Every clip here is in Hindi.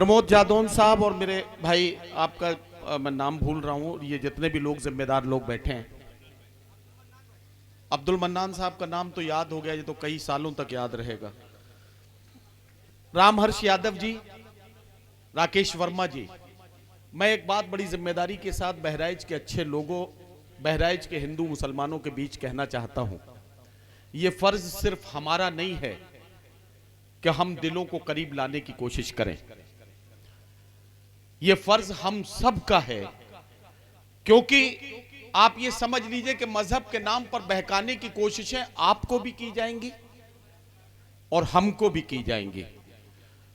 प्रमोद जादौन साहब और मेरे भाई आपका मैं नाम भूल रहा हूं, ये जितने भी लोग जिम्मेदार लोग बैठे हैं, अब्दुल मन्नान साहब का नाम तो याद हो गया, ये तो कई सालों तक याद रहेगा। रामहर्ष यादव जी, राकेश वर्मा जी, मैं एक बात बड़ी जिम्मेदारी के साथ बहराइच के अच्छे लोगों, बहराइच के हिंदू मुसलमानों के बीच कहना चाहता हूं, यह फर्ज सिर्फ हमारा नहीं है कि हम दिलों को करीब लाने की कोशिश करें, यह फर्ज हम सब का है। क्योंकि आप ये समझ लीजिए कि मजहब के नाम पर बहकाने की कोशिशें आपको भी की जाएंगी और हमको भी की जाएंगी।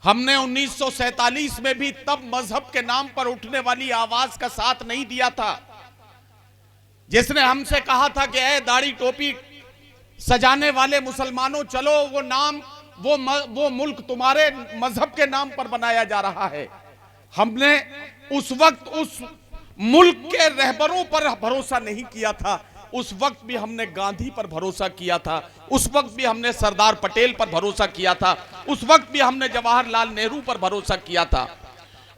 हमने 1947 में भी तब मजहब के नाम पर उठने वाली आवाज का साथ नहीं दिया था, जिसने हमसे कहा था कि ए दाढ़ी टोपी सजाने वाले मुसलमानों, चलो वो नाम वो मुल्क तुम्हारे मजहब के नाम पर बनाया जा रहा है। हमने उस वक्त उस मुल्क के रहबरों पर भरोसा नहीं किया था, उस वक्त भी हमने गांधी पर भरोसा किया था, उस वक्त भी हमने सरदार पटेल पर भरोसा किया था, उस वक्त भी हमने जवाहरलाल नेहरू पर भरोसा किया था।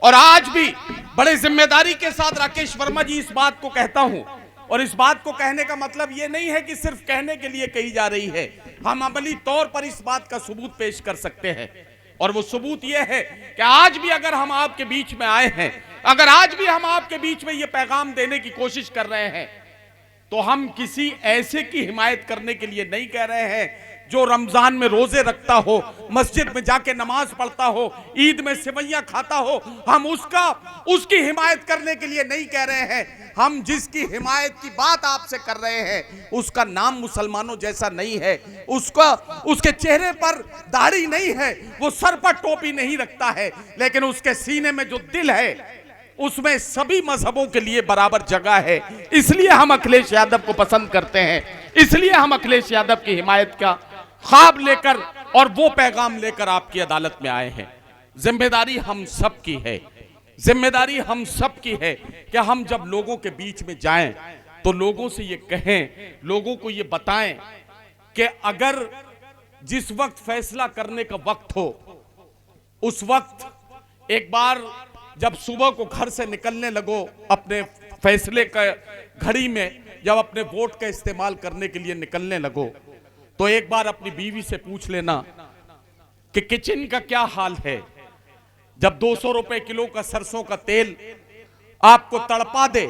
और आज भी बड़े जिम्मेदारी के साथ राकेश वर्मा जी इस बात को कहता हूं, और इस बात को कहने का मतलब यह नहीं है कि सिर्फ कहने के लिए कही जा रही है, हम अमली तौर पर इस बात का सबूत पेश कर सकते हैं। और वो सबूत यह है कि आज भी अगर हम आपके बीच में आए हैं, अगर आज भी हम आपके बीच में ये पैगाम देने की कोशिश कर रहे हैं, तो हम किसी ऐसे की हिमायत करने के लिए नहीं कह रहे हैं जो रमजान में रोजे रखता हो, मस्जिद में जाके नमाज पढ़ता हो, ईद में सेवैयां खाता हो, हम उसकी हिमायत करने के लिए नहीं कह रहे हैं। हम जिसकी हिमायत की बात आपसे कर रहे हैं उसका नाम मुसलमानों जैसा नहीं है, उसके चेहरे पर दाढ़ी नहीं है, वो सर पर टोपी नहीं रखता है, लेकिन उसके सीने में जो दिल है उसमें सभी मजहबों के लिए बराबर जगह है। इसलिए हम अखिलेश यादव को पसंद करते हैं, इसलिए हम अखिलेश यादव की हिमायत का ख्वाब लेकर और वो पैगाम लेकर आपकी अदालत में आए हैं। जिम्मेदारी हम सब की है, जिम्मेदारी हम सब की है कि हम जब लोगों के बीच में जाएं तो लोगों से ये कहें, लोगों को ये बताएं कि अगर जिस वक्त फैसला करने का वक्त हो, उस वक्त एक बार जब सुबह को घर से निकलने लगो अपने फैसले का घड़ी में, जब अपने वोट का इस्तेमाल करने के लिए निकलने लगो, तो एक बार अपनी बीवी से पूछ लेना कि किचन का क्या हाल है। जब 200 रुपए किलो का सरसों का तेल आपको तड़पा दे,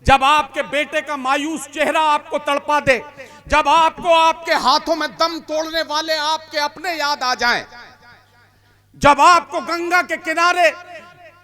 जब आपके बेटे का मायूस चेहरा आपको तड़पा दे, जब आपको आपके हाथों में दम तोड़ने वाले आपके अपने याद आ जाएं, जब आपको गंगा के किनारे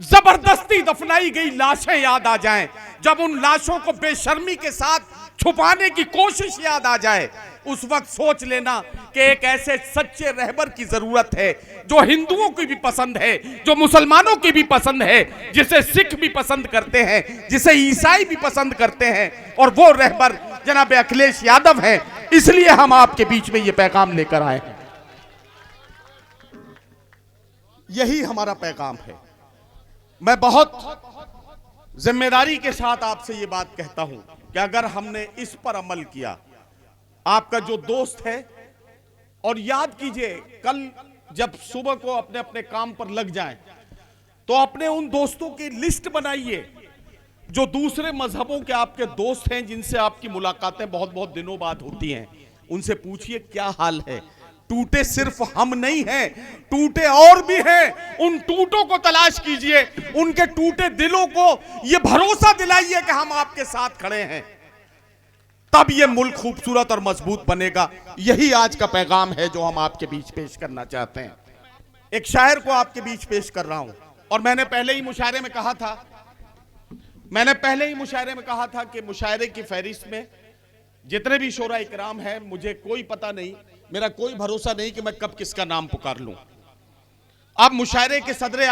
जबरदस्ती दफनाई गई लाशें याद आ जाएं, जब उन लाशों को बेशर्मी के साथ छुपाने की कोशिश याद आ जाए, उस वक्त सोच लेना कि एक ऐसे सच्चे रहबर की जरूरत है जो हिंदुओं की भी पसंद है, जो मुसलमानों की भी पसंद है, जिसे सिख भी पसंद करते हैं, जिसे ईसाई भी पसंद करते हैं, और वो रहबर जनाब अखिलेश यादव हैं। इसलिए हम आपके बीच में ये पैगाम लेकर आए हैं, यही हमारा पैगाम है। मैं बहुत जिम्मेदारी के साथ आपसे ये बात कहता हूं कि अगर हमने इस पर अमल किया, आपका जो दोस्त है, और याद कीजिए कल जब सुबह को अपने अपने काम पर लग जाएं तो अपने उन दोस्तों की लिस्ट बनाइए जो दूसरे मजहबों के आपके दोस्त हैं, जिनसे आपकी मुलाकातें बहुत बहुत दिनों बाद होती हैं, उनसे पूछिए क्या हाल है। टूटे सिर्फ हम नहीं हैं, टूटे और भी हैं, उन टूटों को तलाश कीजिए, उनके टूटे दिलों को यह भरोसा दिलाइए कि हम आपके साथ खड़े हैं, तब यह मुल्क खूबसूरत और मजबूत बनेगा। यही आज का पैगाम है जो हम आपके बीच पेश करना चाहते हैं। एक शायर को आपके बीच पेश कर रहा हूं, और मैंने पहले ही मुशायरे में कहा था कि मुशायरे की फहरिस्त में जितने भी शोरा इकराम है, मुझे कोई पता नहीं, मेरा कोई भरोसा नहीं कि मैं कब किसका नाम पुकार लूं। अब मुशायरे के सदर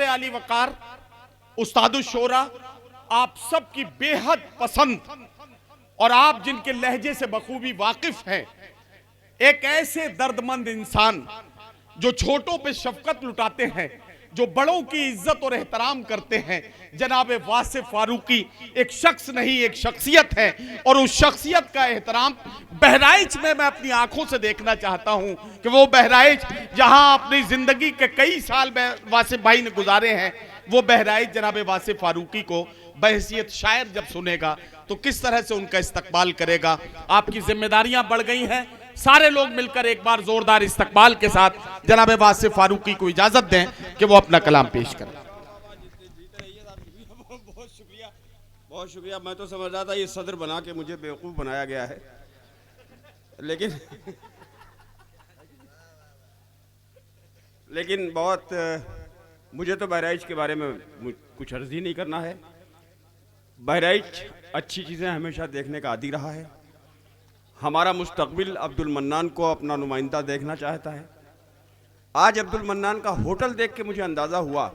आली वकार उस्तादुश शोरा, आप सबकी बेहद पसंद, और आप जिनके लहजे से बखूबी वाकिफ हैं, एक ऐसे दर्दमंद इंसान जो छोटों पे शफकत लुटाते हैं, जो बड़ों की इज्जत और एहतराम करते हैं। जनाब वासिफ फारूकी एक शख्स नहीं, एक शख्सियत है, और उस शख्सियत का एहतराम बहराइच में मैं अपनी आंखों से देखना चाहता हूं कि वो बहराइच जहां अपनी जिंदगी के कई साल वासिफ भाई ने गुजारे हैं, वो बहराइच जनाब वासिफ फारूकी को बहैसियत शायर जब सुनेगा तो किस तरह से उनका इस्तकबाल करेगा। आपकी जिम्मेदारियां बढ़ गई हैं, सारे लोग मिलकर एक बार जोरदार इस्तकबाल के साथ जनाब वासिफ फारूकी को इजाजत दें कि वो अपना कलाम पेश करें। बहुत शुक्रिया। मैं तो समझ रहा था ये सदर बना के मुझे बेवकूफ़ बनाया गया है, लेकिन बहुत मुझे तो बहराइच के बारे में कुछ अर्ज ही नहीं करना है। बहराइच अच्छी चीज़ें हमेशा देखने का आदी रहा है। हमारा मुस्तकबिल अब्दुल मन्नान को अपना नुमाइंदा देखना चाहता है। आज अब्दुल मन्नान का होटल देख के मुझे अंदाज़ा हुआ,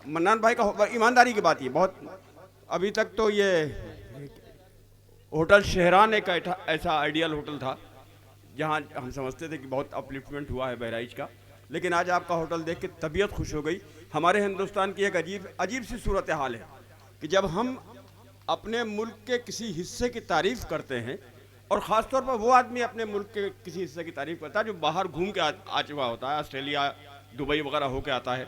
मन्नान भाई का ईमानदारी की बात, ये बहुत अभी तक तो ये होटल शहरान एक ऐसा आइडियल होटल था जहां हम समझते थे कि बहुत अपलिफ्टमेंट हुआ है बहराइच का, लेकिन आज आपका होटल देख के तबीयत खुश हो गई। हमारे हिंदुस्तान की एक अजीब सी सूरत हाल है कि जब हम अपने मुल्क के किसी हिस्से की तारीफ करते हैं, और ख़ासतौर पर वो आदमी अपने मुल्क के किसी हिस्से की तारीफ करता है जो बाहर घूम के आ चुका होता है, ऑस्ट्रेलिया दुबई वगैरह होके आता है,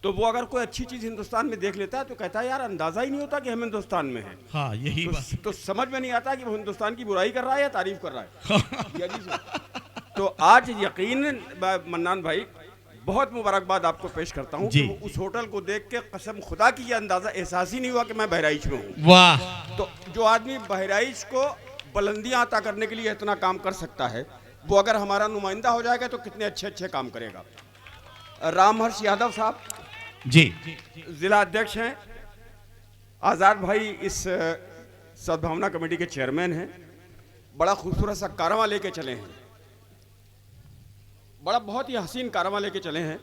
तो वो अगर कोई अच्छी चीज़ हिंदुस्तान में देख लेता है तो कहता है यार अंदाज़ा ही नहीं होता कि हम हिंदुस्तान में हैं। हाँ, यही तो समझ में नहीं आता कि वो हिंदुस्तान की बुराई कर रहा है या तारीफ कर रहा है। तो आज यकीन मन्नान भाई बहुत मुबारकबाद आपको पेश करता हूँ कि उस होटल को देख के कसम खुदा की ये अंदाज़ा एहसास ही नहीं हुआ कि मैं बहराइच में हूँ। वाह। तो जो आदमी बहराइच को बुलंदियाँ अता करने के लिए इतना काम कर सकता है, वो अगर हमारा नुमाइंदा हो जाएगा तो कितने अच्छे अच्छे काम करेगा। रामहर्ष यादव साहब जी जिला अध्यक्ष हैं, आज़ाद भाई इस सद्भावना कमेटी के चेयरमैन हैं। बड़ा खूबसूरत सा कारवां लेके चले हैं, बहुत ही हसीन कारवां लेके चले हैं,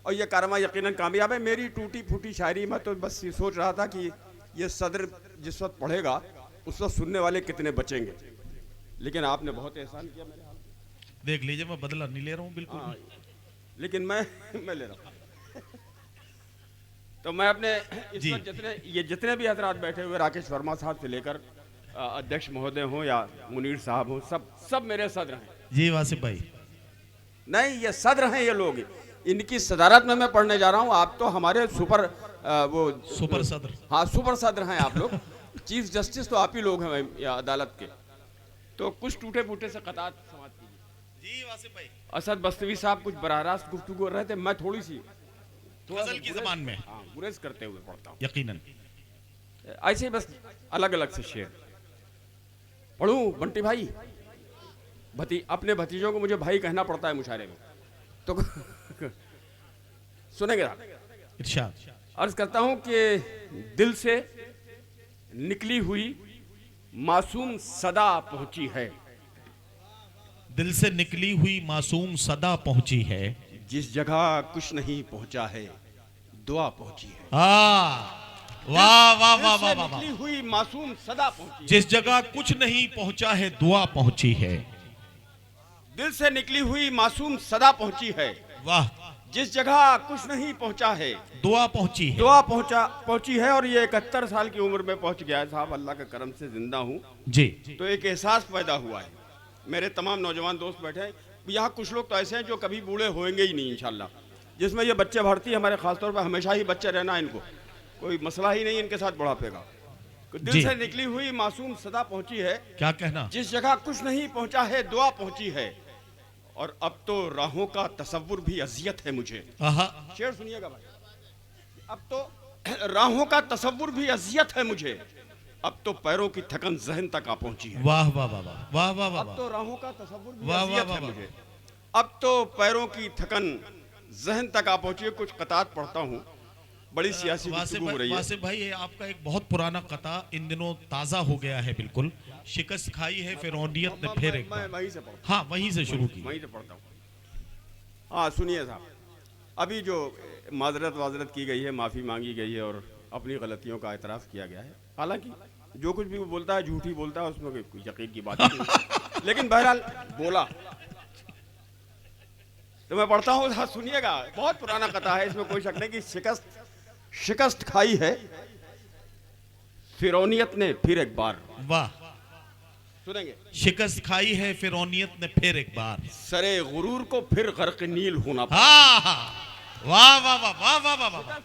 और ये कारवां यकीनन कामयाब है। मेरी टूटी फूटी शायरी में तो बस ये सोच रहा था कि ये सदर जिस वक्त पढ़ेगा उस वक्त सुनने वाले कितने बचेंगे, लेकिन आपने बहुत एहसान किया मेरे हाल। देख लीजिए, मैं बदला नहीं ले रहा हूँ बिल्कुल। हाँ, लेकिन मैं ले रहा हूँ। तो मैं अपने इस वक्त जितने भी हजरात बैठे हुए, राकेश वर्मा साहब से लेकर अध्यक्ष महोदय हों या मुनीर साहब हों, सब मेरे सदर हैं। जी वासिफ भाई, नहीं ये सदर हैं ये लोग, इनकी सदारत में मैं पढ़ने जा रहा हूँ। आप तो हमारे सुपर सदर, हाँ सुपर सदर हैं आप लोग। चीफ जस्टिस तो आप ही लोग हैं अदालत के। तो कुछ टूटे फूटे से कतार समाप्त कीजिए। जी वासिफ भाई। असद बस्तवी साहब कुछ बराह रास्त गुफ्तगू कर रहे थे, मैं थोड़ी सी गजल की ज़बान में गुरेज करते हुए पढ़ता हूँ। यकीनन ऐसे ही बस अलग अलग से शेर पढ़ूं। बंटी भाई अपने भतीजों को मुझे भाई कहना पड़ता है मुशायरे में, तो सुनेंगे आप। इरशाद। अर्ज करता हूं कि दिल से निकली हुई मासूम सदा पहुंची है, दिल से निकली हुई मासूम सदा पहुंची है, जिस जगह कुछ नहीं पहुंचा है दुआ पहुंची है। वाह वाह वाह वाह वाह। निकली हुई मासूम सदा पहुंची, जिस जगह कुछ नहीं पहुंचा है दुआ पहुंची है। दिल से निकली हुई मासूम सदा पहुंची है, वाह। जिस जगह कुछ नहीं पहुंचा है दुआ पहुंची है, दुआ पहुंची है। और ये 71 साल की उम्र में पहुंच गया है साहब, अल्लाह के करम से जिंदा हूँ जी। तो एक एहसास पैदा हुआ है। मेरे तमाम नौजवान दोस्त बैठे हैं यहाँ, कुछ लोग तो ऐसे हैं जो कभी बूढ़े होंगे ही नहीं इंशाल्लाह, जिसमें ये बच्चे भर्ती हमारे खासतौर पर हमेशा ही बच्चे रहना, इनको कोई मसला ही नहीं इनके साथ बुढ़ापे का। दिल से निकली हुई मासूम सदा पहुंची है, क्या कहना, जिस जगह कुछ नहीं पहुंचा है दुआ पहुंची है। और अब तो राहों का तसव्वुर भी अजियत है मुझे। शेर सुनिएगा भाई। अब तो राहों का तसव्वुर भी अजियत है मुझे, अब तो पैरों की थकन जहन तक आ पहुंची है। वाह वाह वाह वाह वाह वाह। अब तो राहों का तसव्वुर भी अजियत है मुझे, अब तो पैरों की थकन जहन तक आ पहुंची है। कुछ कतात पढ़ता हूँ, बड़ी सियासी गुफ्तगू हो रही है। वासिफ भाई, ये आपका एक बहुत पुराना कता इन दिनों ताज़ा हो गया है बिल्कुल। शिकस्त खाई है फिरौनियत ने फिर एक मैं वहीं से पढ़ता, हाँ वहीं से शुरू की, वहीं से पढ़ता हूँ। हाँ सुनिए साहब, अभी जो माजरत की गई है, माफ़ी मांगी गई है और अपनी गलतियों का एतराफ़ किया गया है। हालांकि जो कुछ भी वो बोलता है झूठी बोलता है, उसमें कोई यकीन की बात नहीं लेकिन बहरहाल बोला। तो मैं पढ़ता हूँ, हाँ, सुनिएगा। बहुत पुराना कथा है, इसमें कोई शक नहीं कि शिकस्त खाई है फिरौनियत ने फिर एक बार। वाह। सुनेंगे। शिकस्त खाई है फिरौनियत ने फिर एक बार, सरे गुरूर को फिर गर्क नील होना पड़ा। हाँ हाँ, वाह वाह वाह वाह वाह वाह वाह।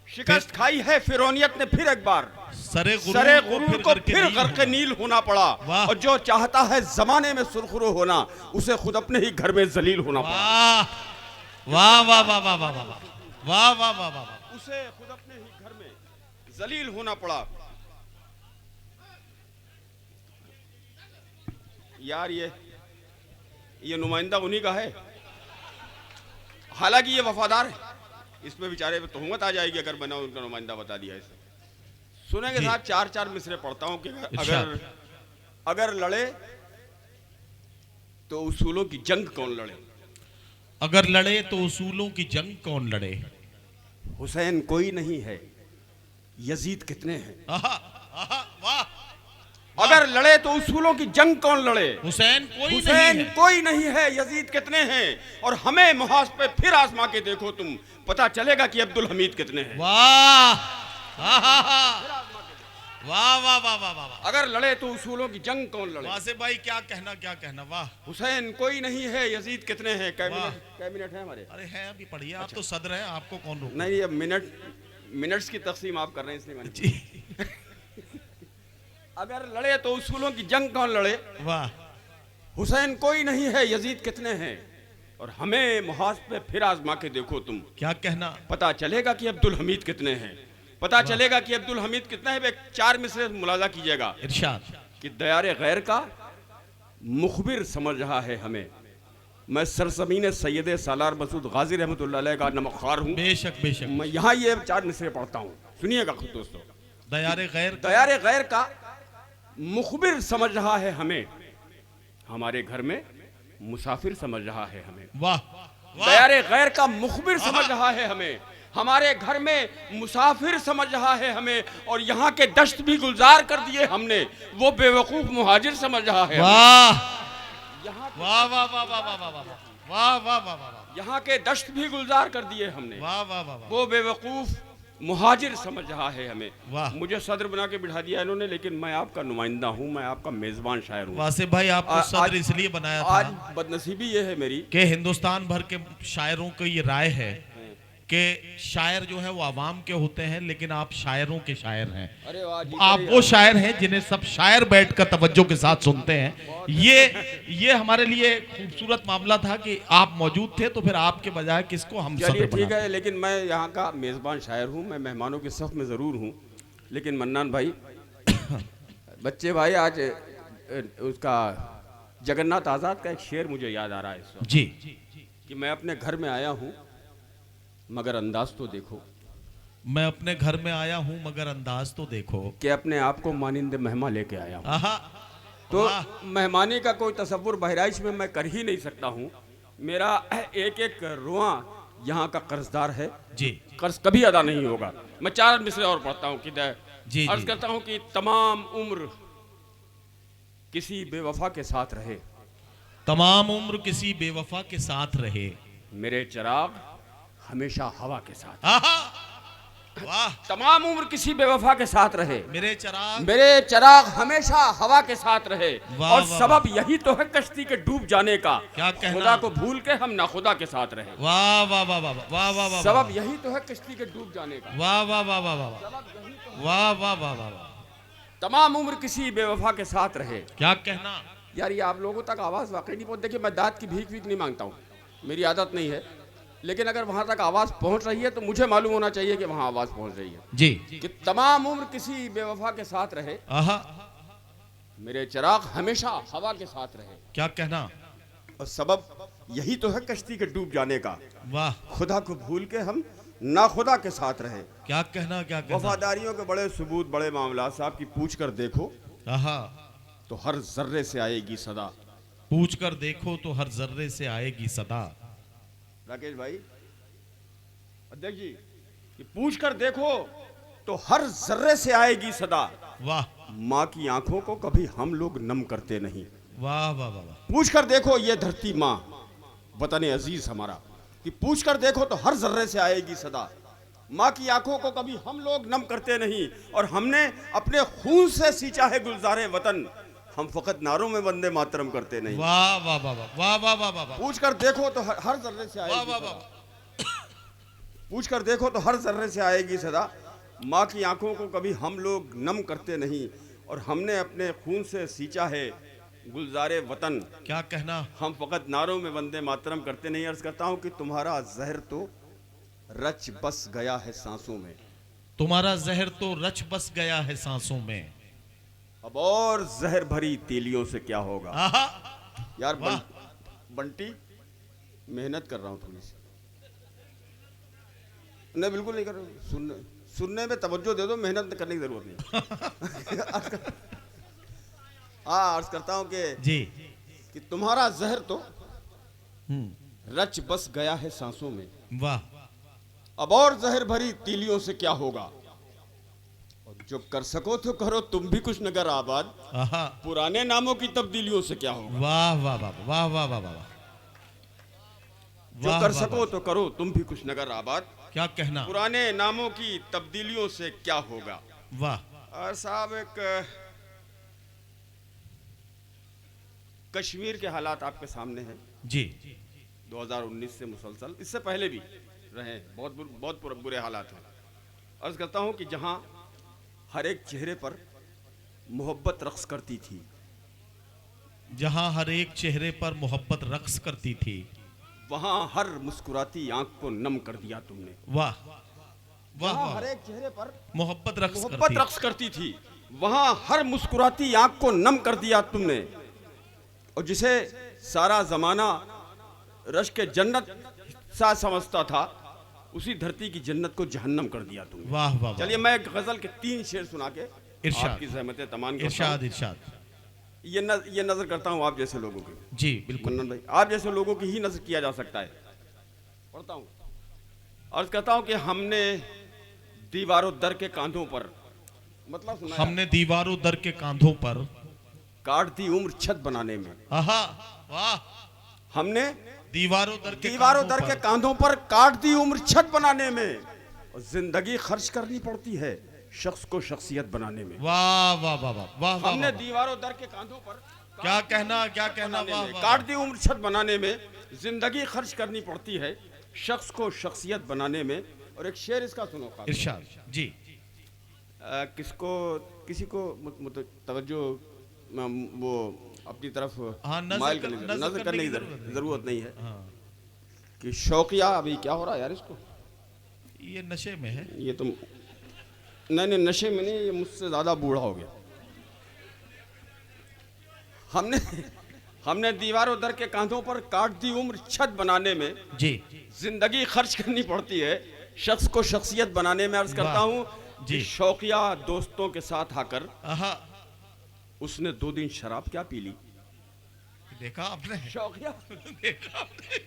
शिकस्त खाई है फिरौनियत ने फिर एक बार, सरे गुरूर को फिर गर्क नील होना पड़ा। वाह। और जो चाहता है जमाने में सुरखरू होना, उसे खुद अपने ही घर में जलील होना पड़ा। वाह वाह वाह वाह वाह वाह वाह वाह वाह वाह। उसे खुद अपने ही घर में जलील होना पड़ा। यार ये नुमाइंदा उन्हीं का है, हालांकि ये वफादार है। इसमें बेचारे पे तोहमत आ जाएगी अगर मैंने उनका नुमाइंदा बता दिया इसे। सुनेंगे साहब, 4 मिसरे पढ़ता हूं कि अगर लड़े तो उसूलों की जंग कौन लड़े। अगर लड़े तो उसूलों की जंग कौन लड़े। हुसैन कोई नहीं है, यजीद कितने हैं। आहा, आहा, वाह। अगर लड़े तो उसूलों की जंग कौन लड़े। हुसैन कोई नहीं है, यजीद कितने हैं। और हमें मुहाज पे फिर आजमा के देखो तुम, पता चलेगा कि अब्दुल हमीद कितने हैं। वाह वाह वाह वाह वाह वाह। अगर लड़े तो उसूलों की जंग कौन लड़े। वासे भाई क्या कहना। वाह। हुसैन कोई नहीं है, यजीद कितने हैं। कैबिनेट है हमारे। अरे हैं, अभी पढ़िए। आप तो सदर हैं, आपको कौन रोक। नहीं, ये मिनट्स की तकसीम आप कर रहे हैं, इसलिए मैंने। जी। अगर लड़े तो उसूलों की जंग कौन लड़े। वाह। हुसैन कोई नहीं है, यजीद कितने हैं। और हमें मुहाज पे फिर आजमा के देखो तुम, क्या कहना। पता चलेगा कि अब्दुल हमीद कितने हैं। पता चलेगा कि अब्दुल हमीद कितना है। 4 मिसरे मुलाजा कीजिएगा। इरशाद। कि दयारे गैर का मुखबिर समझ रहा है हमें। मैं सरजमीन सैयद सालार मसूद गाजी रहमतुल्लाह अलैह का नमख्वार हूँ। बेशक बेशक। मैं यहाँ ये 4 मिसरे पढ़ता हूँ, सुनिएगा खुद दोस्तों। दयारे गैर का मुखबिर समझ रहा है हमें, हमारे घर में मुसाफिर समझ रहा है हमें। वाह। दयारे गैर का मुखबिर समझ रहा है हमें, हमारे घर में मुसाफिर समझ रहा है हमें। और यहाँ के दश्त भी गुलजार कर दिए हमने, वो बेवकूफ मुहाजिर समझ रहा है। वाह वाह वाह वाह वाह वाह वाह वाह वाह वाह वाह। यहाँ के दश्त भी गुलजार कर दिए हमने, वाह वाह वाह। वो बेवकूफ मुहाजिर समझ रहा है हमें। वाह। मुझे सदर बना के बिठा दिया इन्होंने, लेकिन मैं आपका नुमाइंदा हूँ, मैं आपका मेजबान शायर हूँ। वासे भाई आपको सदर इसलिए बनाया था। आज बदनसीबी ये है मेरी कि हिंदुस्तान भर के शायरों को ये राय है कि शायर जो है वो आवाम के होते हैं, लेकिन आप शायरों के शायर हैं। अरे वाह, आप वो शायर हैं जिन्हें सब शायर बैठकर तवज्जो के साथ सुनते हैं। ये हमारे लिए खूबसूरत मामला था कि आप मौजूद थे, तो फिर आपके बजाय किसको हम चलिए ठीक है। लेकिन मैं यहाँ का मेजबान शायर हूँ, मैं मेहमानों की सफ में जरूर हूँ। लेकिन मन्नान भाई बच्चे भाई, आज उसका जगन्नाथ आजाद का एक शेर मुझे याद आ रहा है इस वक्त। जी। कि मैं अपने घर में आया हूँ मगर अंदाज तो देखो। मैं अपने घर में आया हूँ मगर अंदाज तो देखो। कि अपने आप को मानिंदे मेहमान लेके आया हूँ। आहा। तो मेहमानी का कोई तसव्वुर बहराइच में मैं कर ही नहीं सकता हूँ। मेरा एक एक रुआ यहाँ का कर्जदार है जी। कर्ज कभी अदा नहीं होगा। मैं 4 मिसरे और पढ़ता हूँ कि जी अर्ज करता हूँ कि तमाम उम्र किसी बेवफा के साथ रहे, तमाम उम्र किसी बेवफा के साथ रहे, मेरे चिराग हमेशा हवा के साथ। आहा। वाह। तमाम उम्र किसी बेवफा के साथ रहे, मेरे चिराग हमेशा हवा के साथ रहे। वाह, और वाह, सबब यही तो है कश्ती के डूब जाने का, क्या कहना। खुदा को भूल के हम ना खुदा के साथ रहे। वाह वाह वाह वाह वाह वाह वाह। सबब यही तो है कश्ती के डूब जाने का। वाह वाह वाह वाह वाह वाह वाह वाह वाह। तमाम उम्र किसी बेवफा के साथ रहे। क्या कहना। यार ये आप लोगों तक आवाज वाकई नहीं पहुंच। देखिए मैं दांत की भीख नहीं मांगता हूँ, मेरी आदत नहीं है। लेकिन अगर वहां तक आवाज पहुंच रही है तो मुझे मालूम होना चाहिए कि वहां आवाज पहुंच रही है। जी। कि तमाम उम्र किसी बेवफा के साथ रहे, आहा। मेरे चिराग हमेशा हवा के साथ रहे। क्या कहना। और सबब यही तो है कश्ती के डूब जाने का, वाह। खुदा को भूल के हम ना खुदा के साथ रहे। क्या कहना। क्या कहना। वफादारियों के बड़े सबूत, बड़े मामला साहब की पूछ कर देखो आहा। तो हर जर्रे से आएगी सदा। पूछ कर देखो तो हर जर्रे से आएगी सदा। राकेश भाई, अध्यक्ष जी, कि पूछ कर देखो तो हर जर्रे से आएगी सदा। वाह। माँ की आंखों को कभी हम लोग नम करते नहीं। वाह वाह वाह वाह। पूछ कर देखो ये धरती माँ, वतन अजीज हमारा, कि पूछ कर देखो तो हर जर्रे से आएगी सदा। माँ की आंखों को कभी हम लोग नम करते नहीं, और हमने अपने खून से सींचा है गुलजारे वतन, हम फकत नारों में वंदे मातरम करते नहीं। वाह वाह वाह वाह वाह वाह वाह वाह वाह पूछ कर देखो तो हर जर्रे से वाह आएगी वाह सदा। वाह। पूछ कर देखो तो हर जर्रे से आएगी सदा। माँ की आंखों को कभी हम लोग नम करते नहीं, और हमने अपने खून से सींचा है गुलजारे वतन, क्या कहना, हम फकत नारों में वंदे मातरम करते नहीं। अर्ज करता हूँ कि तुम्हारा जहर तो रच बस गया है सांसों में, तुम्हारा जहर तो रच बस गया है सांसों में, अब और जहर भरी तीलियों से क्या होगा। आहा यार वाह। बंटी, मेहनत कर रहा हूँ थोड़ी सी। नहीं बिल्कुल नहीं कर रहा हूँ, सुनने में तवज्जो दे दो, मेहनत करने की जरूरत नहीं। हाँ, अर्ज करता हूँ जी कि तुम्हारा जहर तो हम्म, रच बस गया है सांसों में, वाह, अब और जहर भरी तीलियों से क्या होगा। और जो कर सको तो करो तुम भी कुछ नगर आबाद, आहा पुराने नामों की तब्दीलियों से क्या होगा। वाह वाह वाह वाह वाह वाह वाह, जो वाह, कर वाह, सको तो करो तुम भी कुछ नगर आबाद, क्या कहना, पुराने नामों की तब्दीलियों से क्या होगा। वाह, और साहब, एक कश्मीर के हालात आपके सामने हैं। जी 2019 से मुसलसल, इससे पहले भी रहे, बहुत बुरे हालात हैं। अर्ज करता हूं कि जहां हर एक चेहरे पर मोहब्बत रक्स करती थी, जहां हर एक चेहरे पर मोहब्बत रक्स करती थी, वहां हर मुस्कुराती आंख को नम कर दिया तुमने। वाह वाह जहां हर वाह, एक चेहरे पर मोहब्बत रक्स मोहब्बत करती, रक्स करती थी, वहां हर मुस्कुराती आंख को नम कर दिया तुमने। और जिसे सारा जमाना रश्क जन्नत सा समझता था, उसी धरती की जन्नत को जहन्नम कर दिया तुमने। वाह वाह, चलिए मैं एक गजल के 3 शेर सुना के इरशाद। आपकी सहमतें तमाम करता इरशाद हूं। इरशाद, ये नजर करता हूं आप जैसे लोगों की, जी बिल्कुल, मन्नन भाई, आप जैसे लोगों की ही नजर किया जा सकता है। पढ़ता हूं, अर्ज करता हूं कि हमने दीवारों दर के कांधों पर, मतलब सुना है, हमने दीवारों दर के कांधों पर काट दी उम्र छत बनाने में। आहा वाह, हमने दीवारों दर के दीवारों कांधों दर के पर, कांधों पर काट दी उम्र छत बनाने में, और जिंदगी खर्च करनी पड़ती है शख्स को शख्सियत बनाने में। वाह वाह वाह वाह वाह वाह, हमने वाह। दीवारों दर के कांधों पर क्या कहना, क्या कहना, बनाने वाह में, वाह, काट दी उम्र छत बनाने में, जिंदगी खर्च करनी पड़ती है शख्स को शख्सियत बनाने में। और एक शेर इसका सुनो, खास तौर इरशाद जी, पे। किसी को तवज्जो वो अपनी तरफ हाँ, माइल करने की जरूरत नहीं है हाँ, कि शौकिया, अभी क्या हो रहा है यार इसको, ये नशे में है, ये तुम नहीं नशे में नहीं, ये मुझसे ज्यादा बूढ़ा हो गया। हमने दीवारों दर के कांधों पर काट दी उम्र छत बनाने में, जी जिंदगी खर्च करनी पड़ती है शख्स को शख्सियत बनाने में। अर्ज करता वाह, हूँ जी। कि शौकिया दोस्तों के साथ आकर आहा, उसने 2 दिन शराब क्या पी ली। देखा आपने, शौकिया देखा आपने,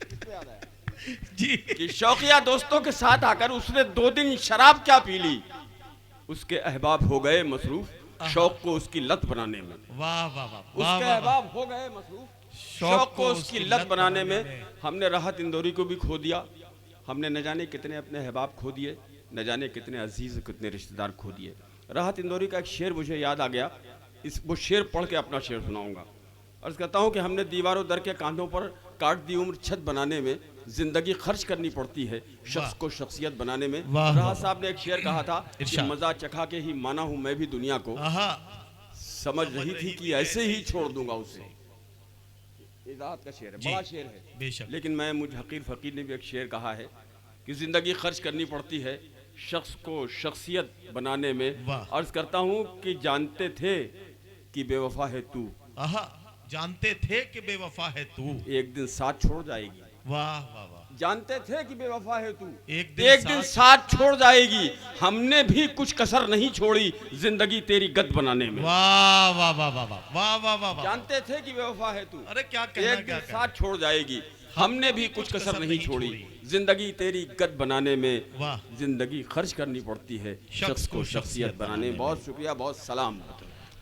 किसपे याद आया? जी कि शौकिया दोस्तों के साथ आकर उसने 2 दिन शराब क्या पी ली, उसके अहबाब हो गए मसरूफ शौक को उसकी लत बनाने में। वाह वाह वाह, उसके वाह वाह, अहबाब हो गए मसरूफ शौक को उसकी लत बनाने में। हमने राहत इंदौरी को भी खो दिया, हमने न जाने कितने अपने अहबाब खो दिए, न जाने कितने अजीज कितने रिश्तेदार खो दिए। राहत इंदौरी का एक शेर मुझे याद आ गया, वो शेर पढ़ के अपना शेर सुनाऊंगा। अर्ज करता हूँ कि हमने दीवारों दर के कांधों पर काट दी उम्र छत बनाने में, जिंदगी खर्च करनी पड़ती है शख्स को शख्सियत बनाने में। वाह, राहत वाह। साहब ने एक शेर कहा था कि इरशाद। मजा चखा के ही माना हूं मैं भी दुनिया को, आहा, समझ रही थी कि ऐसे ही छोड़ दूंगा उसे। ये राहत का शेर है, जी, बड़ा शेर है बेशक, लेकिन मैं मुझ हकीर फकीर ने भी एक शेर कहा है कि जिंदगी खर्च करनी पड़ती है शख्स को शख्सियत बनाने में। वाह। अर्ज करता हूँ कि जानते थे कि बेवफा है तू, आहा, जानते थे कि बेवफा है तू, एक दिन साथ छोड़ जाएगी। वाह वाह वाह, जानते थे कि बेवफा है तू, एक एक दिन दिन साथ छोड़ जाएगी, हमने भी कुछ कसर नहीं छोड़ी जिंदगी तेरी गद बनाने में। वाह वाह वाह वाह वाह वाह वाह वाह वाह, जानते थे कि बेवफा है तू, अरे क्या कहना, एक क्या दिन कहना, साथ छोड़ जाएगी, हमने भी कुछ कसर नहीं छोड़ी जिंदगी तेरी गद बनाने में। वाह, जिंदगी खर्च करनी पड़ती है शख्स को शख्सियत बनाने में। बहुत शुक्रिया, बहुत सलाम।